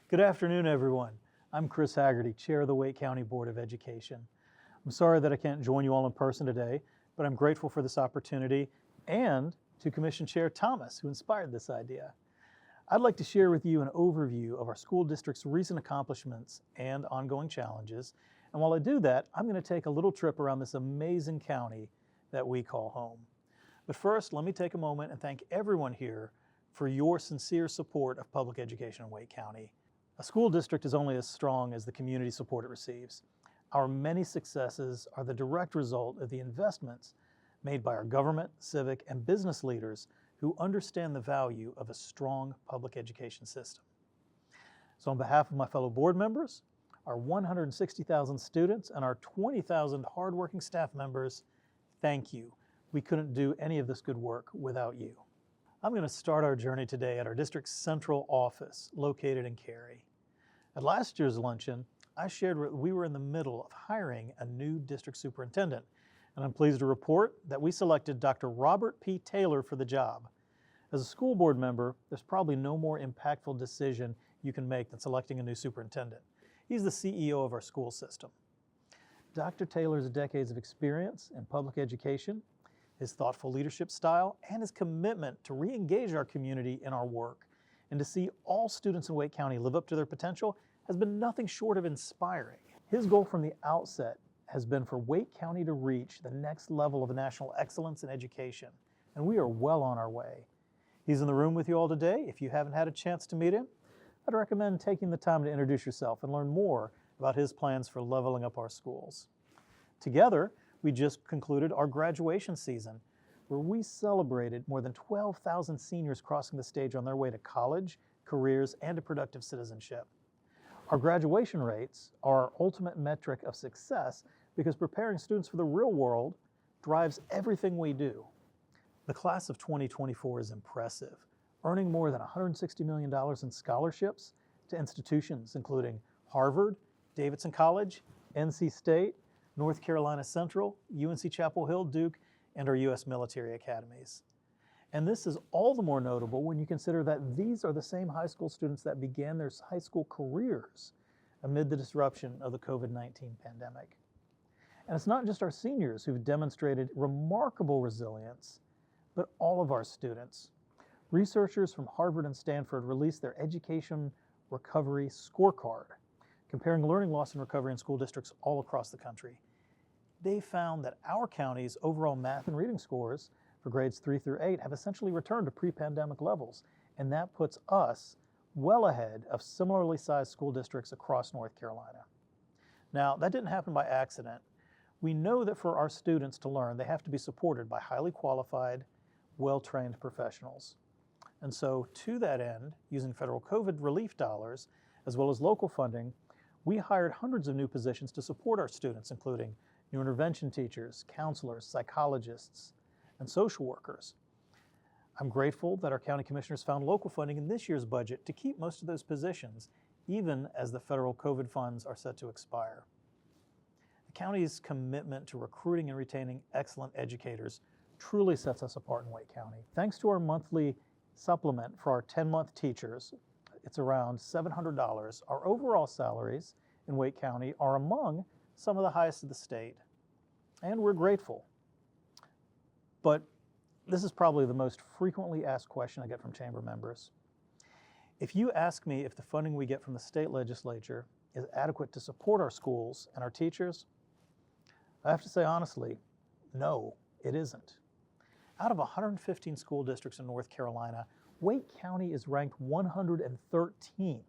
Good afternoon, everyone. I'm Chris Heagarty, Chair of the Wake County Board of Education. I'm sorry that I can't join you all in person today, but I'm grateful for this opportunity and to Commission Chair Thomas, who inspired this idea. I'd like to share with you an overview of our school district's recent accomplishments and ongoing challenges. And while I do that, I'm going to take a little trip around this amazing county that we call home. But first, let me take a moment and thank everyone here for your sincere support of public education in Wake County. A school district is only as strong as the community support it receives. Our many successes are the direct result of the investments made by our government, civic, and business leaders who understand the value of a strong public education system. So on behalf of my fellow board members, our 160,000 students, and our 20,000 hardworking staff members, thank you. We couldn't do any of this good work without you. I'm going to start our journey today at our district's central office located in Cary. At last year's luncheon, I shared we were in the middle of hiring a new district superintendent, and I'm pleased to report that we selected Dr. Robert P. Taylor for the job. As a school board member, there's probably no more impactful decision you can make than selecting a new superintendent. He's the CEO of our school system. Dr. Taylor's decades of experience in public education, his thoughtful leadership style, and his commitment to re-engage our community in our work and to see all students in Wake County live up to their potential has been nothing short of inspiring. His goal from the outset has been for Wake County to reach the next level of national excellence in education, and we are well on our way. He's in the room with you all today. If you haven't had a chance to meet him, I'd recommend taking the time to introduce yourself and learn more about his plans for leveling up our schools. Together, we just concluded our graduation season, where we celebrated more than 12,000 seniors crossing the stage on their way to college, careers, and to productive citizenship. Our graduation rates are our ultimate metric of success because preparing students for the real world drives everything we do. The class of 2024 is impressive, earning more than $160 million in scholarships to institutions including Harvard, Davidson College, NC State, North Carolina Central, UNC Chapel Hill, Duke, and our U.S. military academies. And this is all the more notable when you consider that these are the same high school students that began their high school careers amid the disruption of the COVID-19 pandemic. And it's not just our seniors who've demonstrated remarkable resilience, but all of our students. Researchers from Harvard and Stanford released their Education Recovery Scorecard, comparing learning loss and recovery in school districts all across the country. They found that our county's overall math and reading scores for grades 3 through 8 have essentially returned to pre-pandemic levels, and that puts us well ahead of similarly sized school districts across North Carolina. Now, that didn't happen by accident. We know that for our students to learn, they have to be supported by highly qualified, well-trained professionals. And so to that end, using federal COVID relief dollars, as well as local funding, we hired hundreds of new positions to support our students, including new intervention teachers, counselors, psychologists, and social workers. I'm grateful that our county commissioners found local funding in this year's budget to keep most of those positions, even as the federal COVID funds are set to expire. The county's commitment to recruiting and retaining excellent educators truly sets us apart in Wake County. Thanks to our monthly supplement for our 10-month teachers, it's around $700. Our overall salaries in Wake County are among some of the highest of the state, and we're grateful. But this is probably the most frequently asked question I get from chamber members. If you ask me if the funding we get from the state legislature is adequate to support our schools and our teachers, I have to say honestly, no, it isn't. Out of 115 school districts in North Carolina, Wake County is ranked 113th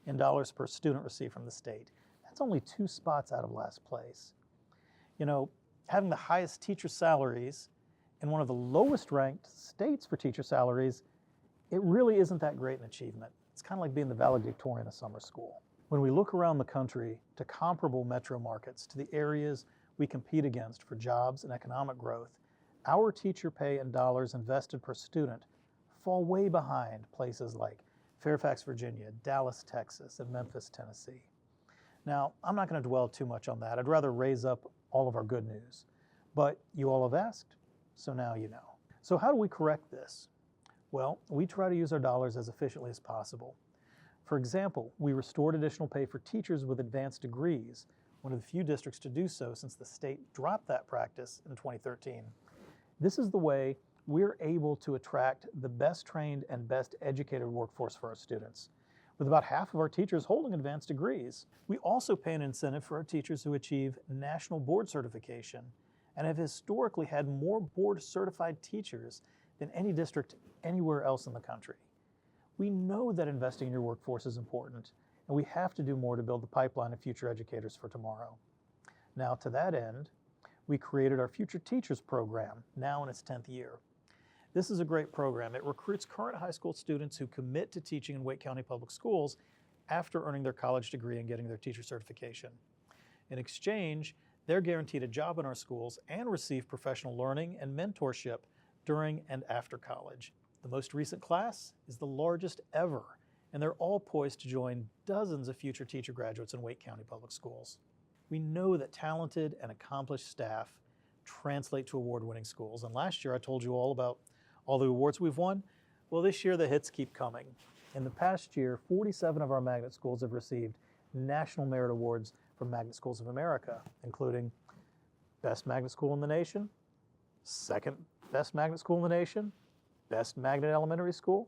in dollars per student received from the state. That's only 2 spots out of last place. You know, having the highest teacher salaries in one of the lowest ranked states for teacher salaries, it really isn't that great an achievement. It's kind of like being the valedictorian of summer school. When we look around the country to comparable metro markets, to the areas we compete against for jobs and economic growth, our teacher pay and dollars invested per student fall way behind places like Fairfax, Virginia, Dallas, Texas, and Memphis, Tennessee. Now, I'm not going to dwell too much on that. I'd rather raise up all of our good news. But you all have asked, so now you know. So how do we correct this? Well, we try to use our dollars as efficiently as possible. For example, we restored additional pay for teachers with advanced degrees, one of the few districts to do so since the state dropped that practice in 2013. This is the way we're able to attract the best trained and best educated workforce for our students, with about half of our teachers holding advanced degrees. We also pay an incentive for our teachers who achieve national board certification and have historically had more board certified teachers than any district anywhere else in the country. We know that investing in your workforce is important, and we have to do more to build the pipeline of future educators for tomorrow. Now, to that end, we created our Future Teachers program, now in its 10th year. This is a great program. It recruits current high school students who commit to teaching in Wake County Public Schools after earning their college degree and getting their teacher certification. In exchange, they're guaranteed a job in our schools and receive professional learning and mentorship during and after college. The most recent class is the largest ever, and they're all poised to join dozens of future teacher graduates in Wake County Public Schools. We know that talented and accomplished staff translate to award-winning schools, and last year I told you all about all the awards we've won. Well, this year the hits keep coming. In the past year, 47 of our magnet schools have received National Merit Awards from Magnet Schools of America, including Best Magnet School in the Nation, Second Best Magnet School in the Nation, Best Magnet Elementary School.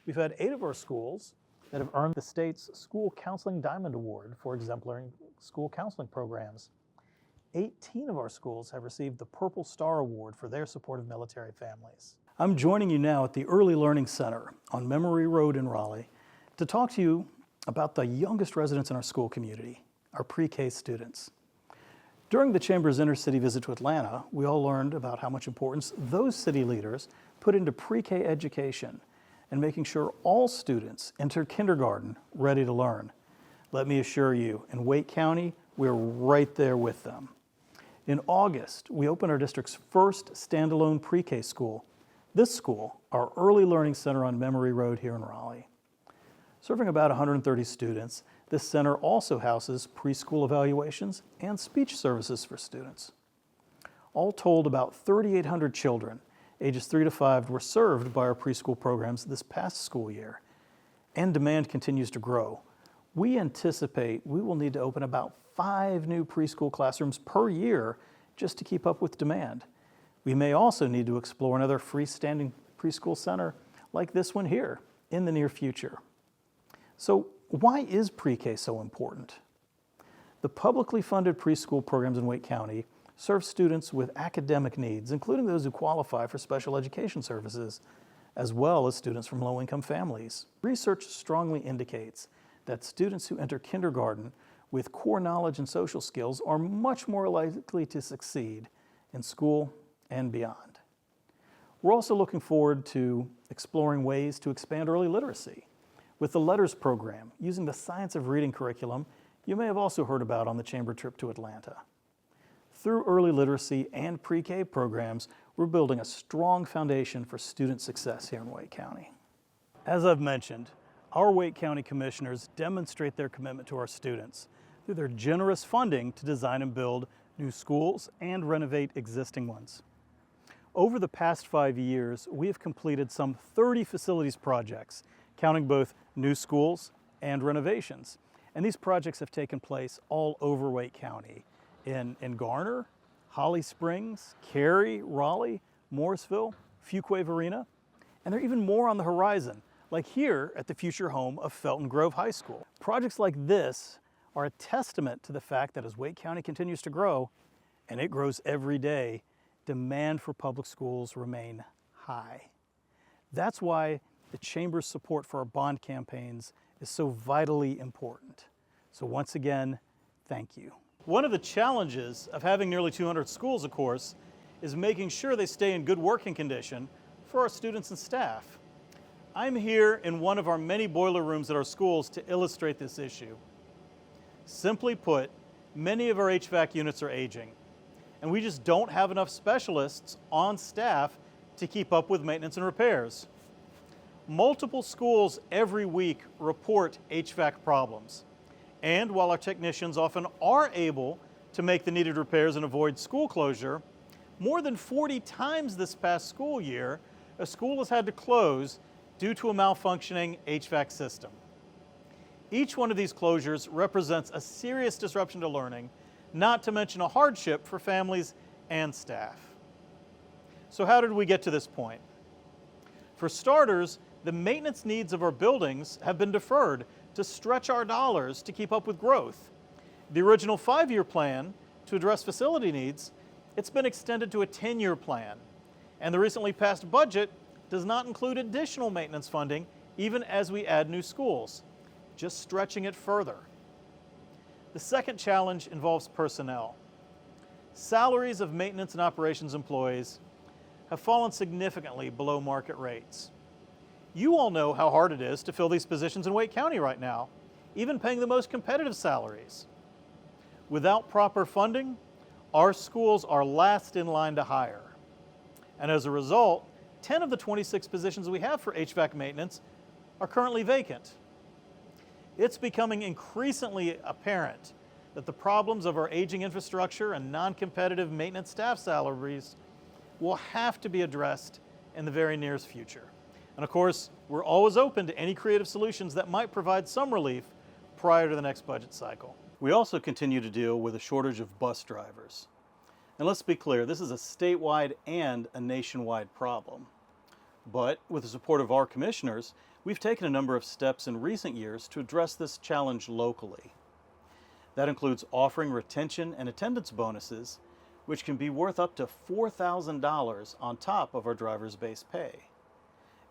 We've had 8 of our schools that have earned the state's School Counseling Diamond Award for exemplary school counseling programs. 18 of our schools have received the Purple Star Award for their support of military families. I'm joining you now at the Early Learning Center on Memory Road in Raleigh to talk to you about the youngest residents in our school community, our pre-K students. During the Chamber's intercity visit to Atlanta, we all learned about how much importance those city leaders put into pre-K education and making sure all students enter kindergarten ready to learn. Let me assure you, in Wake County, we're right there with them. In August, we opened our district's first standalone pre-K school. This school, our Early Learning Center on Memory Road here in Raleigh. Serving about 130 students, this center also houses preschool evaluations and speech services for students. All told, about 3,800 children, ages 3 to 5, were served by our preschool programs this past school year, and demand continues to grow. We anticipate we will need to open about 5 new preschool classrooms per year just to keep up with demand. We may also need to explore another freestanding preschool center like this one here in the near future. So why is pre-K so important? The publicly funded preschool programs in Wake County serve students with academic needs, including those who qualify for special education services, as well as students from low-income families. Research strongly indicates that students who enter kindergarten with core knowledge and social skills are much more likely to succeed in school and beyond. We're also looking forward to exploring ways to expand early literacy with the LETTERS program using the Science of Reading curriculum you may have also heard about on the Chamber trip to Atlanta. Through early literacy and pre-K programs, we're building a strong foundation for student success here in Wake County. As I've mentioned, our Wake County commissioners demonstrate their commitment to our students through their generous funding to design and build new schools and renovate existing ones. Over the past 5 years, we have completed some 30 facilities projects, counting both new schools and renovations. And these projects have taken place all over Wake County, in Garner, Holly Springs, Cary, Raleigh, Morrisville, Fuquay Varina, and there are even more on the horizon, like here at the future home of Felton Grove High School. Projects like this are a testament to the fact that as Wake County continues to grow, and it grows every day, demand for public schools remain high. That's why the Chamber's support for our bond campaigns is so vitally important. So once again, thank you. One of the challenges of having nearly 200 schools, of course, is making sure they stay in good working condition for our students and staff. I'm here in one of our many boiler rooms at our schools to illustrate this issue. Simply put, many of our HVAC units are aging, and we just don't have enough specialists on staff to keep up with maintenance and repairs. Multiple schools every week report HVAC problems, and while our technicians often are able to make the needed repairs and avoid school closure, more than 40 times this past school year, a school has had to close due to a malfunctioning HVAC system. Each one of these closures represents a serious disruption to learning, not to mention a hardship for families and staff. So how did we get to this point? For starters, the maintenance needs of our buildings have been deferred to stretch our dollars to keep up with growth. The original 5-year plan to address facility needs, it's been extended to a 10-year plan. And the recently passed budget does not include additional maintenance funding even as we add new schools, just stretching it further. The second challenge involves personnel. Salaries of maintenance and operations employees have fallen significantly below market rates. You all know how hard it is to fill these positions in Wake County right now, even paying the most competitive salaries. Without proper funding, our schools are last in line to hire. And as a result, 10 of the 26 positions we have for HVAC maintenance are currently vacant. It's becoming increasingly apparent that the problems of our aging infrastructure and non-competitive maintenance staff salaries will have to be addressed in the very nearest future. And of course, we're always open to any creative solutions that might provide some relief prior to the next budget cycle. We also continue to deal with a shortage of bus drivers. And let's be clear, this is a statewide and a nationwide problem. But with the support of our commissioners, we've taken a number of steps in recent years to address this challenge locally. That includes offering retention and attendance bonuses, which can be worth up to $4,000 on top of our driver's base pay.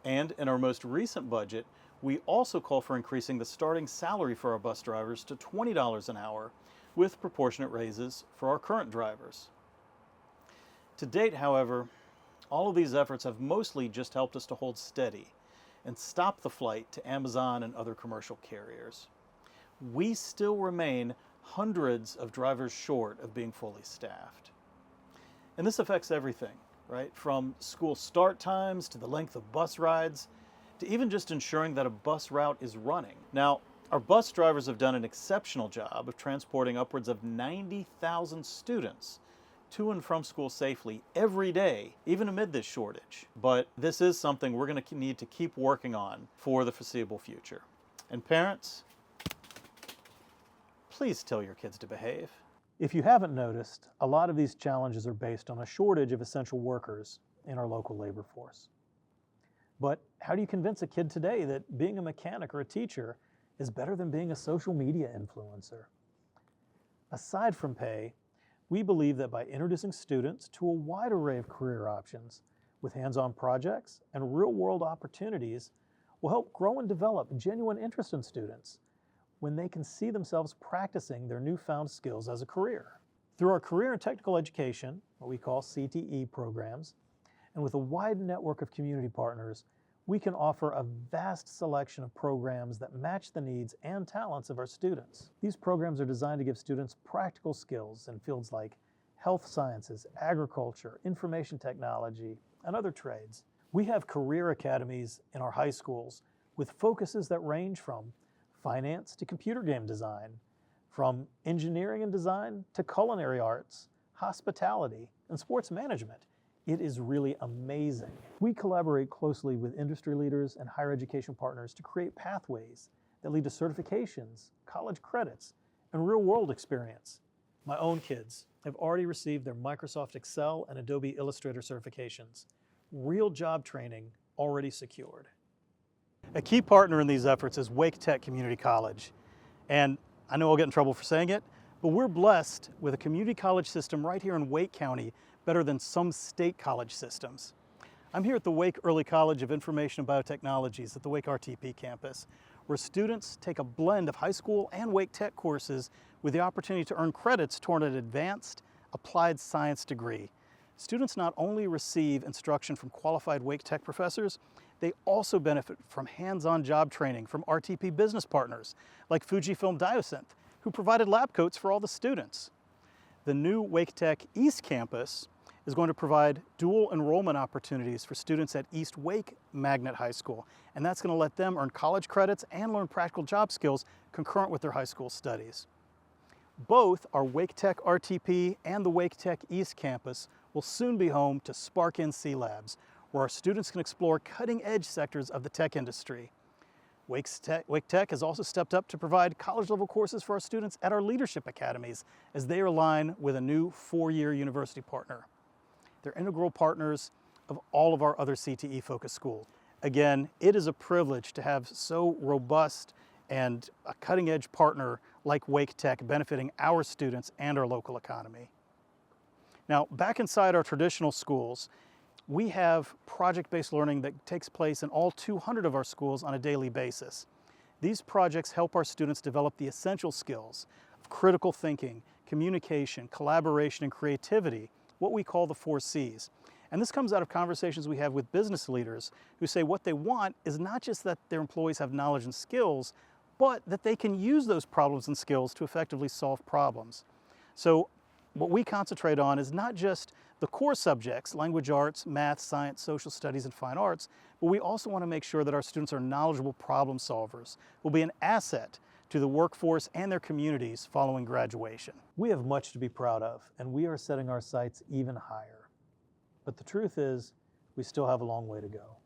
And in our most recent budget, we also call for increasing the starting salary for our bus drivers to $20 an hour, with proportionate raises for our current drivers. To date, however, all of these efforts have mostly just helped us to hold steady and stop the flight to Amazon and other commercial carriers. We still remain hundreds of drivers short of being fully staffed. And this affects everything, right? From school start times to the length of bus rides, to even just ensuring that a bus route is running. Now, our bus drivers have done an exceptional job of transporting upwards of 90,000 students to and from school safely every day, even amid this shortage. But this is something we're going to need to keep working on for the foreseeable future. And parents, please tell your kids to behave. If you haven't noticed, a lot of these challenges are based on a shortage of essential workers in our local labor force. But how do you convince a kid today that being a mechanic or a teacher is better than being a social media influencer? Aside from pay, we believe that by introducing students to a wide array of career options with hands-on projects and real-world opportunities will help grow and develop genuine interest in students when they can see themselves practicing their newfound skills as a career. Through our career and technical education, what we call CTE programs, and with a wide network of community partners, we can offer a vast selection of programs that match the needs and talents of our students. These programs are designed to give students practical skills in fields like health sciences, agriculture, information technology, and other trades. We have career academies in our high schools with focuses that range from finance to computer game design, from engineering and design to culinary arts, hospitality, and sports management. It is really amazing. We collaborate closely with industry leaders and higher education partners to create pathways that lead to certifications, college credits, and real-world experience. My own kids have already received their Microsoft Excel and Adobe Illustrator certifications. Real job training already secured. A key partner in these efforts is Wake Tech Community College. And I know I'll get in trouble for saying it, but we're blessed with a community college system right here in Wake County, better than some state college systems. I'm here at the Wake Early College of Information and Biotechnologies at the Wake RTP campus, where students take a blend of high school and Wake Tech courses with the opportunity to earn credits toward an advanced applied science degree. Students not only receive instruction from qualified Wake Tech professors, they also benefit from hands-on job training from RTP business partners like Fujifilm Diosynth, who provided lab coats for all the students. The new Wake Tech East Campus is going to provide dual enrollment opportunities for students at East Wake Magnet High School, and that's going to let them earn college credits and learn practical job skills concurrent with their high school studies. Both our Wake Tech RTP and the Wake Tech East Campus will soon be home to Spark NC Labs, where our students can explore cutting-edge sectors of the tech industry. Wake Tech has also stepped up to provide college-level courses for our students at our leadership academies as they align with a new 4-year university partner. They're integral partners of all of our other CTE-focused schools. Again, it is a privilege to have so robust and a cutting-edge partner like Wake Tech benefiting our students and our local economy. Now, back inside our traditional schools, we have project-based learning that takes place in all 200 of our schools on a daily basis. These projects help our students develop the essential skills of critical thinking, communication, collaboration, and creativity, what we call the 4 C's. And this comes out of conversations we have with business leaders who say what they want is not just that their employees have knowledge and skills, but that they can use those problems and skills to effectively solve problems. So what we concentrate on is not just the core subjects, language arts, math, science, social studies, and fine arts, but we also want to make sure that our students are knowledgeable problem solvers, will be an asset to the workforce and their communities following graduation. We have much to be proud of, and we are setting our sights even higher. But the truth is, we still have a long way to go.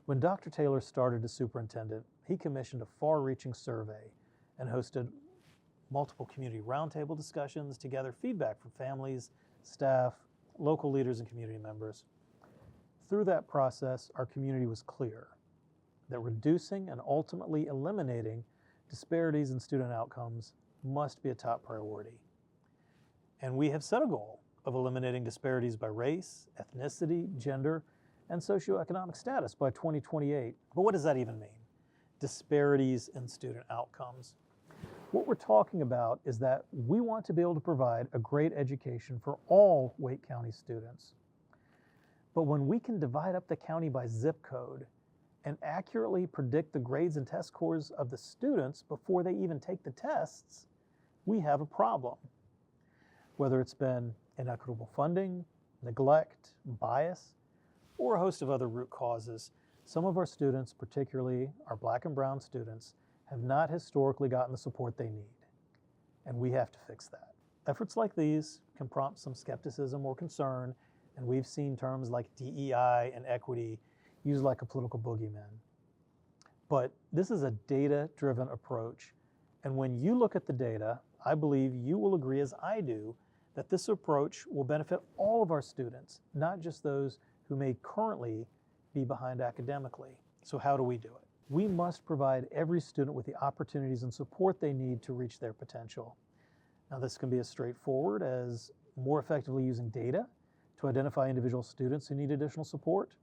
When Dr. Taylor started as superintendent, he commissioned a far-reaching survey and hosted multiple community roundtable discussions to gather feedback from families, staff, local leaders, and community members. Through that process, our community was clear that reducing and ultimately eliminating disparities in student outcomes must be a top priority. And we have set a goal of eliminating disparities by race, ethnicity, gender, and socioeconomic status by 2028. But what does that even mean? Disparities in student outcomes. What we're talking about is that we want to be able to provide a great education for all Wake County students. But when we can divide up the county by zip code and accurately predict the grades and test scores of the students before they even take the tests, we have a problem. Whether it's been inequitable funding, neglect, bias, or a host of other root causes, some of our students, particularly our Black and brown students, have not historically gotten the support they need, and we have to fix that. Efforts like these can prompt some skepticism or concern, and we've seen terms like DEI and equity used like a political boogeyman. But this is a data-driven approach, and when you look at the data, I believe you will agree as I do that this approach will benefit all of our students, not just those who may currently be behind academically. So how do we do it? We must provide every student with the opportunities and support they need to reach their potential. Now, this can be as straightforward as more effectively using data to identify individual students who need additional support,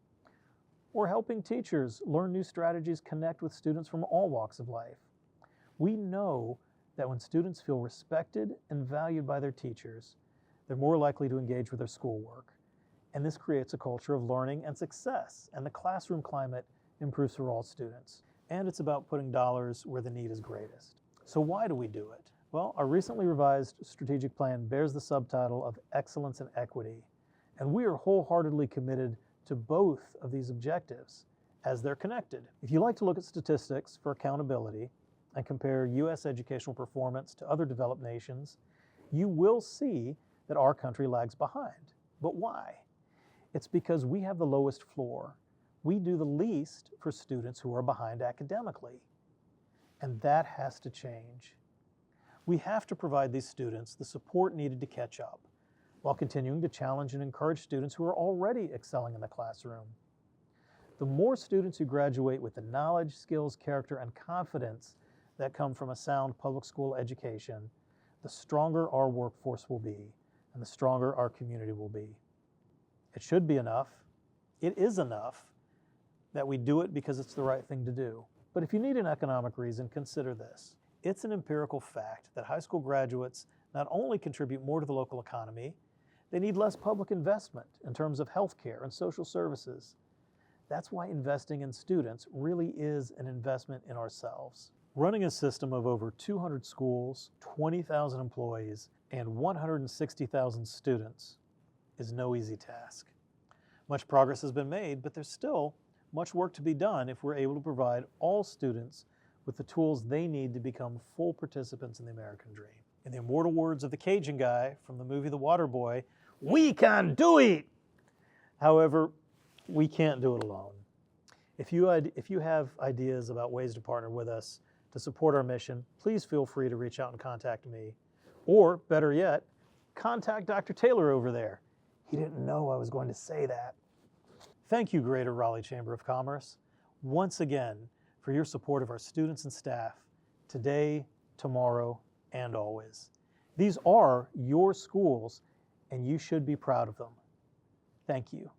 or helping teachers learn new strategies, connect with students from all walks of life. We know that when students feel respected and valued by their teachers, they're more likely to engage with their schoolwork. And this creates a culture of learning and success, and the classroom climate improves for all students. And it's about putting dollars where the need is greatest. So why do we do it? Well, our recently revised strategic plan bears the subtitle of Excellence and Equity, and we are wholeheartedly committed to both of these objectives as they're connected. If you like to look at statistics for accountability and compare U.S. educational performance to other developed nations, you will see that our country lags behind. But why? It's because we have the lowest floor. We do the least for students who are behind academically, and that has to change. We have to provide these students the support needed to catch up, while continuing to challenge and encourage students who are already excelling in the classroom. The more students who graduate with the knowledge, skills, character, and confidence that come from a sound public school education, the stronger our workforce will be, and the stronger our community will be. It should be enough. It is enough that we do it because it's the right thing to do. But if you need an economic reason, consider this. It's an empirical fact that high school graduates not only contribute more to the local economy, they need less public investment in terms of healthcare and social services. That's why investing in students really is an investment in ourselves. Running a system of over 200 schools, 20,000 employees, and 160,000 students is no easy task. Much progress has been made, but there's still much work to be done if we're able to provide all students with the tools they need to become full participants in the American dream. In the immortal words of the Cajun guy from the movie The Waterboy, we can do it! However, we can't do it alone. If you have ideas about ways to partner with us to support our mission, please feel free to reach out and contact me. Or better yet, contact Dr. Taylor over there. He didn't know I was going to say that. Thank you, Greater Raleigh Chamber of Commerce, once again for your support of our students and staff today, tomorrow, and always. These are your schools, and you should be proud of them. Thank you.